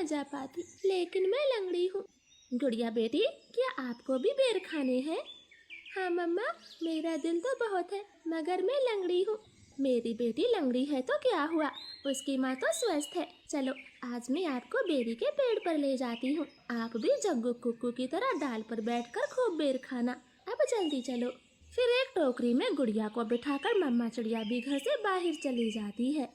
आ जा पाती, लेकिन मैं लंगड़ी हूँ। गुड़िया बेटी, क्या आपको भी बेर खाने हैं? हाँ मम्मा, मेरा दिल तो बहुत है, मगर मैं लंगड़ी हूँ। मेरी बेटी लंगड़ी है तो क्या हुआ, उसकी माँ तो स्वस्थ है। चलो आज मैं आपको बेरी के पेड़ पर ले जाती हूँ। आप भी जग्गू कुक्कू की तरह डाल पर बैठकर खूब बेर खाना। अब जल्दी चलो। फिर एक टोकरी में गुड़िया को बिठाकर मम्मा चिड़िया भी घर से बाहर चली जाती है।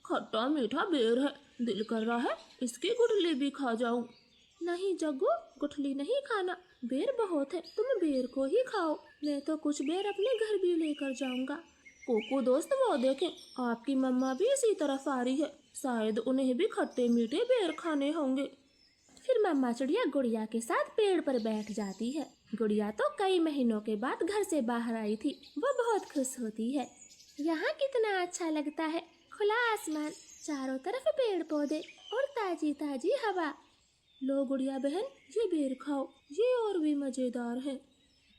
खट्टा मीठा बेर है, दिल कर रहा है इसकी गुठली भी खा जाऊं। नहीं जग्गू, गुठली नहीं खाना, बेर बहुत है, तुम बेर को ही खाओ। मैं तो कुछ बेर अपने घर भी लेकर जाऊंगा। कोको दोस्त, वो देखें, आपकी मम्मा भी इसी तरफ आ रही है, शायद उन्हें भी खट्टे मीठे बेर खाने होंगे। फिर मम्मा चिड़िया गुड़िया के साथ पेड़ पर बैठ जाती है। गुड़िया तो कई महीनों के बाद घर से बाहर आई थी, वो बहुत खुश होती है। यहाँ कितना अच्छा लगता है, खुला आसमान, चारों तरफ पेड़ पौधे और ताजी ताजी हवा। लो गुड़िया बहन, ये बेर खाओ, ये और भी मजेदार है।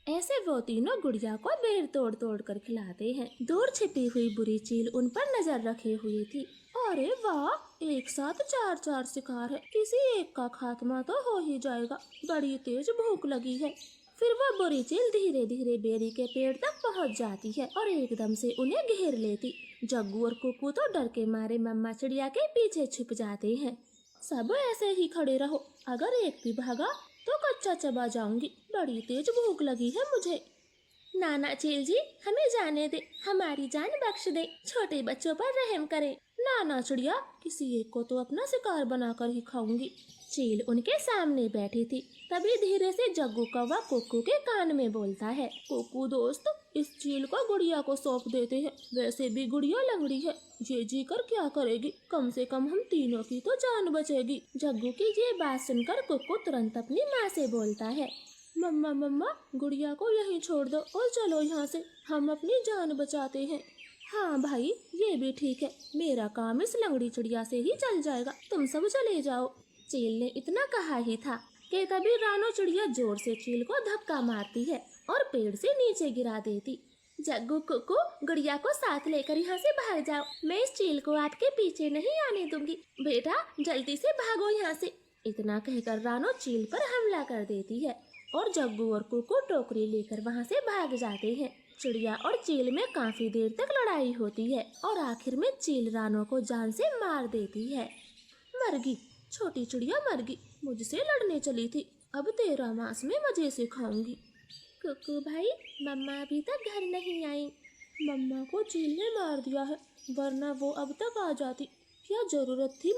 ऐसे वो तीनों गुड़िया को बेर तोड़ तोड़ कर खिलाते हैं। दूर छिपी हुई बुरी चील उन पर नजर रखे हुई थी। अरे वाह, एक साथ चार चार शिकार है, किसी एक का खात्मा तो हो ही जाएगा, बड़ी तेज भूख लगी है। फिर वो बुरी चील धीरे धीरे बेरी के पेड़ तक पहुंच जाती है और एकदम से उन्हें घेर लेती। जग्गू और कुकू तो डर के मारे मम्मा चिड़िया के पीछे छुप जाते हैं। सब ऐसे ही खड़े रहो, अगर एक भी भागा तो कच्चा चबा जाऊंगी, बड़ी तेज भूख लगी है मुझे। नाना चील जी, हमें जाने दे, हमारी जान बख्श दे, छोटे बच्चों पर रहम करें। नाना चिड़िया, किसी एक को तो अपना शिकार बनाकर ही खाऊंगी। चील उनके सामने बैठी थी, तभी धीरे से जग्गू कौवा कुक्कू के कान में बोलता है। कुक्कू दोस्त, इस चील को गुड़िया को सौंप देते हैं, वैसे भी गुड़िया लंगड़ी है, ये जी कर क्या करेगी, कम से कम हम तीनों की तो जान बचेगी। जग्गू की ये बात सुनकर कुक्कू तुरंत अपनी माँ से बोलता है, मम्मा मम्मा, गुड़िया को यहीं छोड़ दो और चलो यहाँ से, हम अपनी जान बचाते हैं। हाँ भाई, ये भी ठीक है, मेरा काम इस लंगड़ी चिड़िया से ही चल जाएगा, तुम सब चले जाओ। चील ने इतना कहा ही था कि तभी रानो चिड़िया जोर से चील को धक्का मारती है और पेड़ से नीचे गिरा देती। जग्गू कुक्कू, गुड़िया को साथ लेकर यहाँ से भाग जाओ, मैं इस चील को आपके पीछे नहीं आने दूंगी। बेटा जल्दी से भागो यहाँ से। इतना कहकर रानो चील पर हमला कर देती है और जग्गू और कुक्कू टोकरी लेकर वहाँ से भाग जाते हैं। चिड़िया और चील में काफी देर तक लड़ाई होती है और आखिर में चील रानो को जान से मार देती है। मरगी, छोटी चिड़िया मरगी, मुझसे लड़ने चली थी, अब तेरा मांस में मजे से खाऊंगी। कुक्कू भाई, मम्मा अभी तक घर नहीं आई। मम्मा को चील ने मार दिया है, वरना वो अब तक आ जाती, क्या जरूरत थी